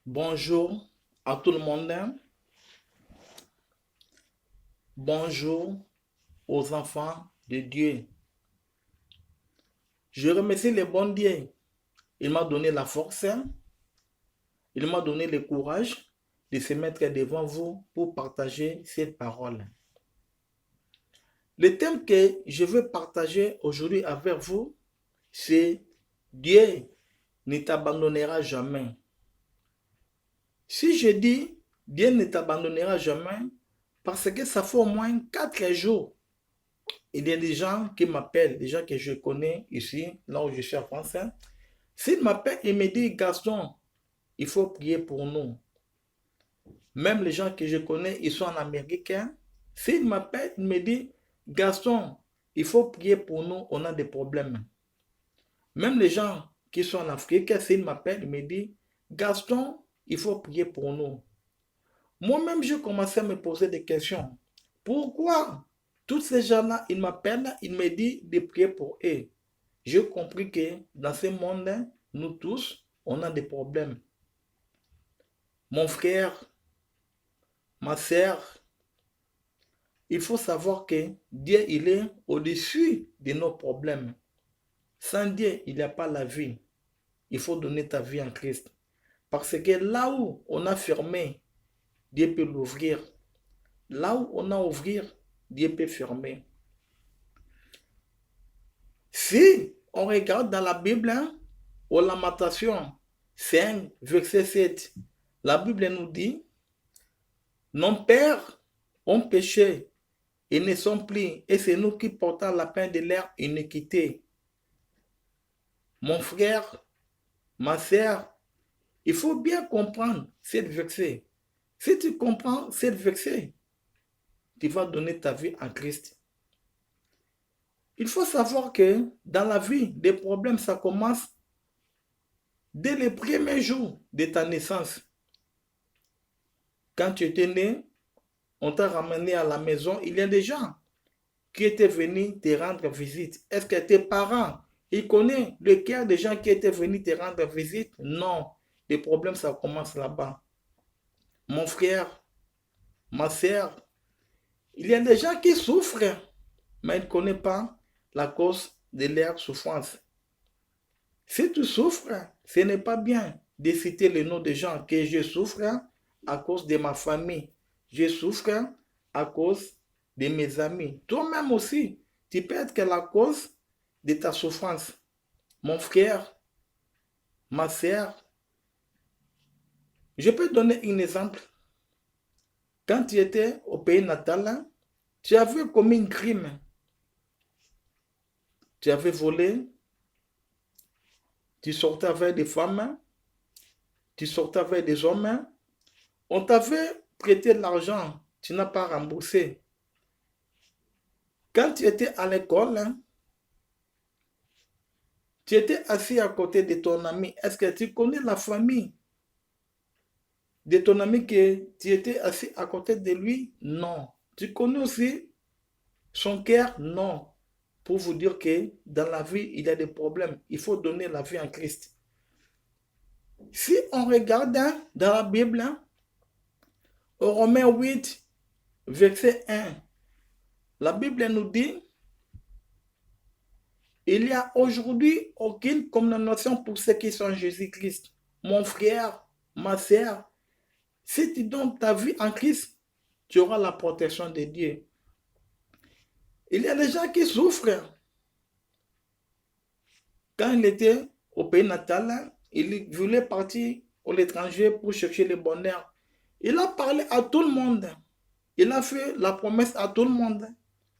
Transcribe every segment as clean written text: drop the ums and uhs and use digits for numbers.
Bonjour à tout le monde. Bonjour aux enfants de Dieu. Je remercie le bon Dieu. Il m'a donné la force, il m'a donné le courage de se mettre devant vous pour partager cette parole. Le thème que je veux partager aujourd'hui avec vous, c'est Dieu ne t'abandonnera jamais. Si je dis Dieu ne t'abandonnera jamais, parce que ça fait au moins 4 jours. Il y a des gens qui m'appellent, des gens que je connais ici, là où je suis en France. S'ils m'appellent et me disent, Gaston, il faut prier pour nous. Même les gens que je connais, ils sont en Amérique. S'ils m'appellent, ils me disent, Gaston, il faut prier pour nous, on a des problèmes. Même les gens qui sont en Afrique, s'ils m'appellent, ils me disent, Gaston, il faut prier pour nous. Moi-même, je commençais à me poser des questions. Pourquoi tous ces gens-là, ils m'appellent, ils me disent de prier pour eux. J'ai compris que dans ce monde, nous tous, on a des problèmes. Mon frère, ma sœur, il faut savoir que Dieu, il est au-dessus de nos problèmes. Sans Dieu, il n'y a pas la vie. Il faut donner ta vie en Christ. Parce que là où on a fermé, Dieu peut l'ouvrir. Là où on a ouvert, Dieu peut fermer. Si on regarde dans la Bible, aux Lamentations 5, verset 7, la Bible nous dit, nos pères ont péché et ne sont plus, et c'est nous qui portons la peine de leur iniquité. Mon frère, ma sœur, il faut bien comprendre cette verset. Si tu comprends cette verset, tu vas donner ta vie à Christ. Il faut savoir que dans la vie, des problèmes, ça commence dès les premiers jours de ta naissance. Quand tu étais né, on t'a ramené à la maison, il y a des gens qui étaient venus te rendre visite. Est-ce que tes parents, ils connaissent le cœur des gens qui étaient venus te rendre visite? Non. Les problèmes, ça commence là-bas. Mon frère, ma soeur, il y a des gens qui souffrent, mais ils ne connaissent pas la cause de leur souffrance. Si tu souffres, ce n'est pas bien de citer le nom des gens que je souffre à cause de ma famille. Je souffre à cause de mes amis. Toi-même aussi, tu peux être la cause de ta souffrance. Mon frère, ma soeur, je peux donner un exemple. Quand tu étais au pays natal, tu avais commis un crime. Tu avais volé, tu sortais avec des femmes, tu sortais avec des hommes. On t'avait prêté de l'argent, tu n'as pas remboursé. Quand tu étais à l'école, tu étais assis à côté de ton ami. Est-ce que tu connais la famille de ton ami que tu étais assis à côté de lui? Non. Tu connais aussi son cœur? Non. Pour vous dire que dans la vie, il y a des problèmes. Il faut donner la vie en Christ. Si on regarde dans la Bible, au Romains 8, verset 1, la Bible nous dit, il n'y a aujourd'hui aucune condamnation pour ceux qui sont en Jésus-Christ. Mon frère, ma sœur, si tu donnes ta vie en Christ, tu auras la protection de Dieu. Il y a des gens qui souffrent. Quand il était au pays natal, il voulait partir à l'étranger pour chercher le bonheur. Il a parlé à tout le monde. Il a fait la promesse à tout le monde.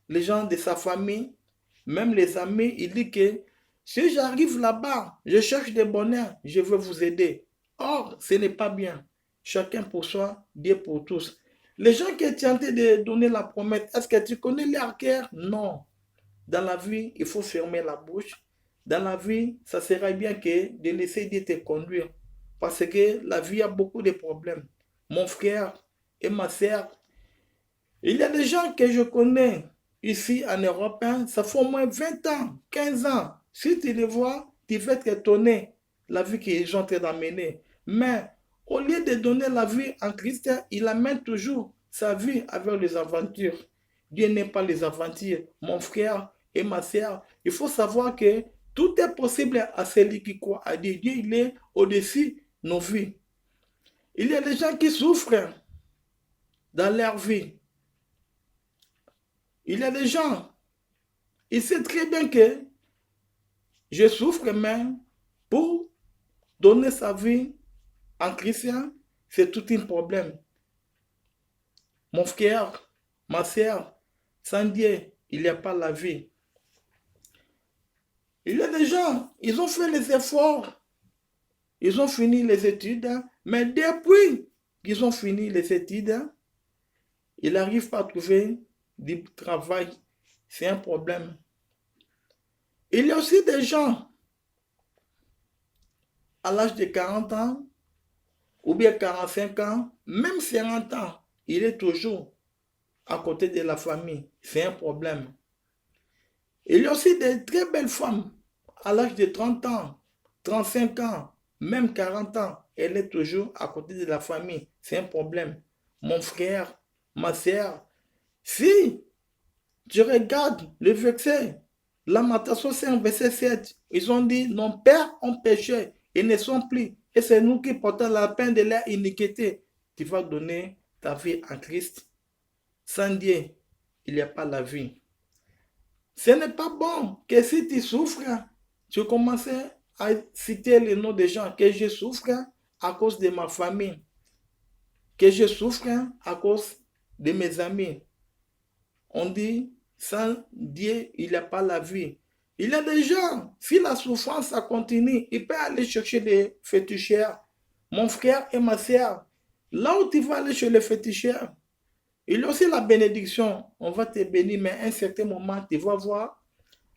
Les gens de sa famille, même les amis, il dit que si j'arrive là-bas, je cherche des bonheurs, je veux vous aider. Or, ce n'est pas bien. Chacun pour soi, Dieu pour tous. Les gens qui étaient en train de donner la promesse, est-ce que tu connais leur cœur? Non. Dans la vie, il faut fermer la bouche. Dans la vie, ça serait bien que de laisser Dieu te conduire. Parce que la vie a beaucoup de problèmes. Mon frère et ma sœur, il y a des gens que je connais ici en Europe, ça fait au moins 20 ans, 15 ans. Si tu les vois, tu vas être étonné la vie qu'ils sont en train d'amener. Mais Au lieu de donner la vie en Christ, il amène toujours sa vie avec les aventures. Dieu n'aime pas les aventures. Mon frère et ma sœur, il faut savoir que tout est possible à celui qui croit à Dieu. Dieu, il est au-dessus de nos vies. Il y a des gens qui souffrent dans leur vie. Il y a des gens, ils savent très bien que je souffre, mais pour donner sa vie en chrétien, c'est tout un problème. Mon frère, ma sœur, sans Dieu, il n'y a pas la vie. Il y a des gens, ils ont fait les efforts, ils ont fini les études, mais depuis qu'ils ont fini les études, ils n'arrivent pas à trouver du travail. C'est un problème. Il y a aussi des gens, à l'âge de 40 ans, ou bien 45 ans, même 50 ans, il est toujours à côté de la famille. C'est un problème. Il y a aussi des très belles femmes, à l'âge de 30 ans, 35 ans, même 40 ans, elle est toujours à côté de la famille. C'est un problème. Mon frère, ma sœur, si tu regardes le verset, Lamentation 5, verset 7, ils ont dit, nos pères ont péché et ne sont plus. Et c'est nous qui portons la peine de leur iniquité. Tu vas donner ta vie à Christ. Sans Dieu, il n'y a pas la vie. Ce n'est pas bon que si tu souffres, tu commences à citer le nom des gens, que je souffre à cause de ma famille, que je souffre à cause de mes amis. On dit, sans Dieu, il n'y a pas la vie. Il y a des gens, si la souffrance ça continue, il peut aller chercher des féticheurs. Mon frère et ma sœur, là où tu vas aller chez les féticheurs, il y a aussi la bénédiction. On va te bénir, mais à un certain moment, tu vas voir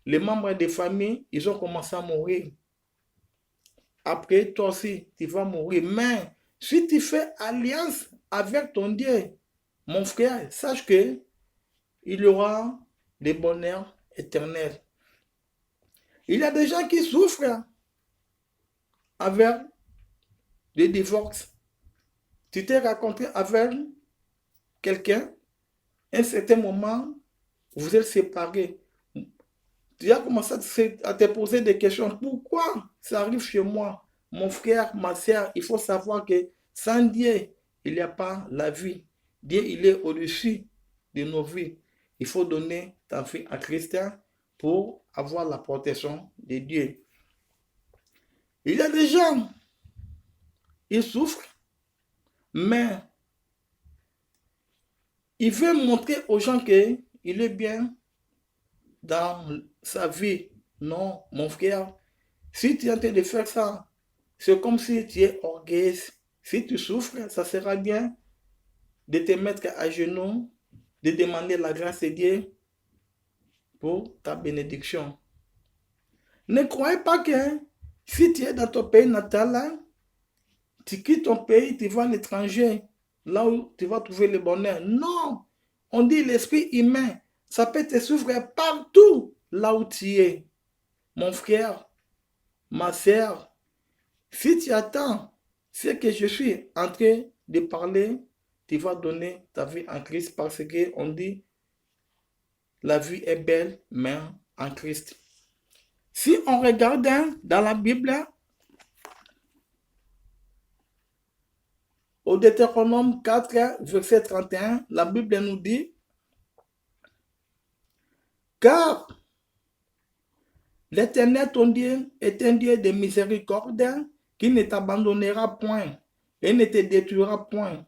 les membres des familles, ils ont commencé à mourir. Après, toi aussi, tu vas mourir. Mais si tu fais alliance avec ton Dieu, mon frère, sache que il y aura des bonheurs éternels. Il y a des gens qui souffrent avec des divorces. Tu t'es rencontré avec quelqu'un, à un certain moment, vous êtes séparés. Tu as commencé à te poser des questions. Pourquoi ça arrive chez moi? Mon frère, ma soeur, il faut savoir que sans Dieu, il n'y a pas la vie. Dieu, il est au-dessus de nos vies. Il faut donner ta vie à Christ pour avoir la protection de Dieu. Il y a des gens, ils souffrent, mais il veut montrer aux gens qu'il est bien dans sa vie. Non, mon frère, si tu es en train de faire ça, c'est comme si tu es orgueilleux. Si tu souffres, ça sera bien de te mettre à genoux, de demander la grâce de Dieu pour ta bénédiction. Ne croyez pas que si tu es dans ton pays natal, tu quittes ton pays, tu vas à l'étranger, là où tu vas trouver le bonheur. Non, on dit l'esprit humain, ça peut te souffrir partout là où tu es. Mon frère, ma sœur, si tu attends ce que je suis en train de parler, tu vas donner ta vie en Christ parce qu'on dit la vie est belle, mais en Christ. Si on regarde dans la Bible, au Deutéronome 4, verset 31, la Bible nous dit, car l'Éternel, ton Dieu, est un Dieu de miséricorde qui ne t'abandonnera point et ne te détruira point.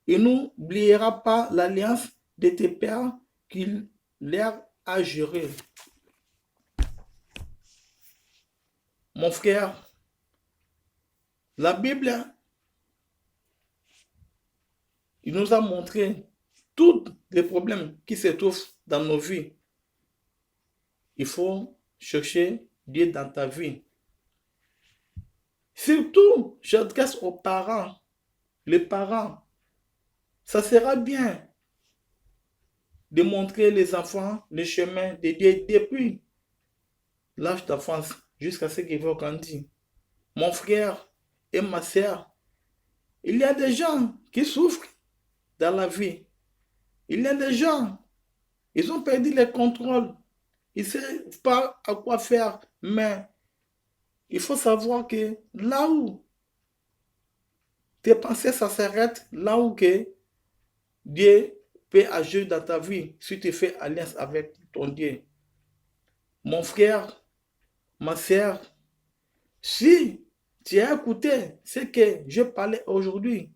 Il n'oubliera pas l'alliance de tes pères qu'il leur a juré. Mon frère, la Bible, il nous a montré tous les problèmes qui se trouvent dans nos vies. Il faut chercher Dieu dans ta vie. Surtout, j'adresse aux parents. Les parents, ça sera bien de montrer les enfants le chemin de Dieu depuis l'âge d'enfance jusqu'à ce qu'ils vont grandir. Mon frère et ma sœur, Il y a des gens qui souffrent dans la vie. Il y a des gens, ils ont perdu le contrôle. Ils ne savent pas à quoi faire. Mais il faut savoir que là où tes pensées, ça s'arrête, là où que Dieu peut agir dans ta vie, si tu fais alliance avec ton Dieu. Mon frère, ma sœur, si tu as écouté ce que je parlais aujourd'hui,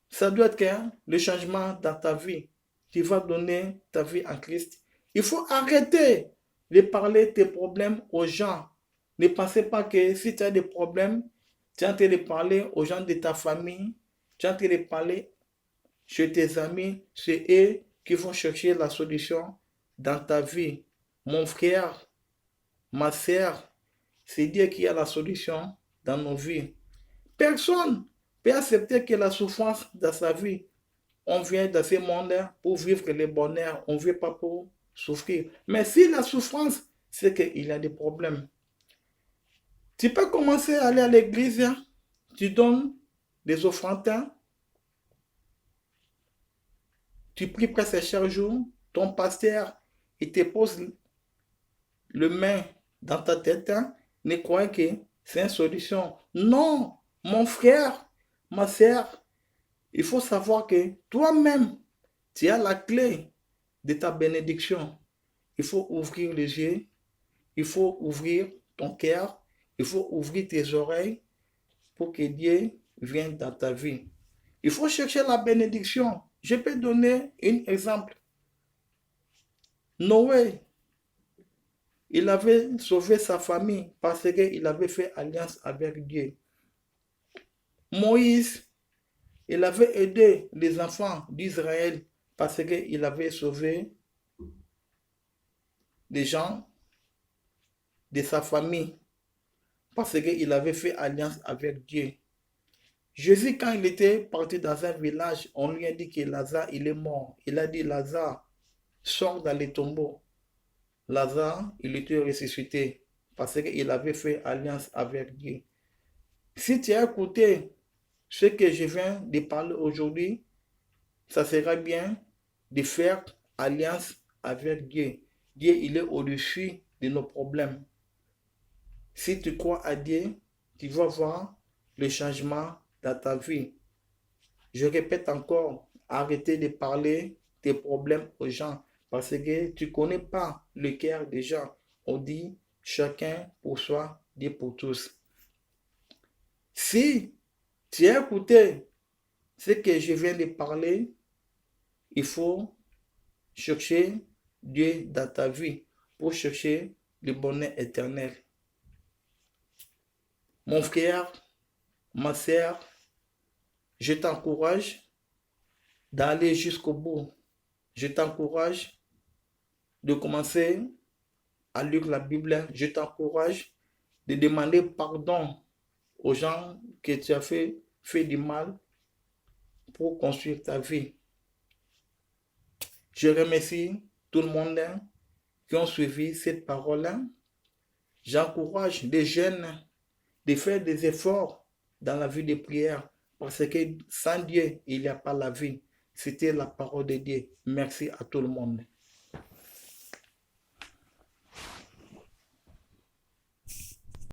ça doit être le changement dans ta vie. Tu vas donner ta vie en Christ. Il faut arrêter de parler tes problèmes aux gens. Ne pensez pas que si tu as des problèmes, tu es en train de parler aux gens de ta famille, tu es en train de parler chez tes amis, c'est eux qui vont chercher la solution dans ta vie. Mon frère, ma sœur, c'est Dieu qui a la solution dans nos vies. Personne ne peut accepter que la souffrance dans sa vie. On vient dans ce monde pour vivre le bonheur, on ne vient pas pour souffrir. Mais si la souffrance, c'est qu'il y a des problèmes. Tu peux commencer à aller à l'église, tu donnes des offrandes, tu pries presque chaque jour, ton pasteur, il te pose le main dans ta tête, ne crois que c'est une solution. Non, mon frère, ma sœur, il faut savoir que toi-même, tu as la clé de ta bénédiction. Il faut ouvrir les yeux, il faut ouvrir ton cœur, il faut ouvrir tes oreilles pour que Dieu vienne dans ta vie. Il faut chercher la bénédiction. Je peux donner un exemple. Noé, il avait sauvé sa famille parce qu'il avait fait alliance avec Dieu. Moïse, il avait aidé les enfants d'Israël parce qu'il avait sauvé les gens de sa famille parce qu'il avait fait alliance avec Dieu. Jésus, quand il était parti dans un village, on lui a dit que Lazare, il est mort. Il a dit, Lazare, sors dans les tombeaux. Lazare, il était ressuscité parce qu'il avait fait alliance avec Dieu. Si tu as écouté ce que je viens de parler aujourd'hui, ça sera bien de faire alliance avec Dieu. Dieu, il est au-dessus de nos problèmes. Si tu crois à Dieu, tu vas voir le changement dans ta vie. Je répète encore, arrêtez de parler tes problèmes aux gens parce que tu ne connais pas le cœur des gens. On dit chacun pour soi, Dieu pour tous. Si tu as écouté ce que je viens de parler, il faut chercher Dieu dans ta vie pour chercher le bonheur éternel. Mon frère, ma sœur, je t'encourage d'aller jusqu'au bout. Je t'encourage de commencer à lire la Bible. Je t'encourage de demander pardon aux gens que tu as fait du mal pour construire ta vie. Je remercie tout le monde qui ont suivi cette parole-là. J'encourage les jeunes de faire des efforts dans la vie de prière parce que sans Dieu, il n'y a pas la vie. C'était la parole de Dieu. Merci à tout le monde.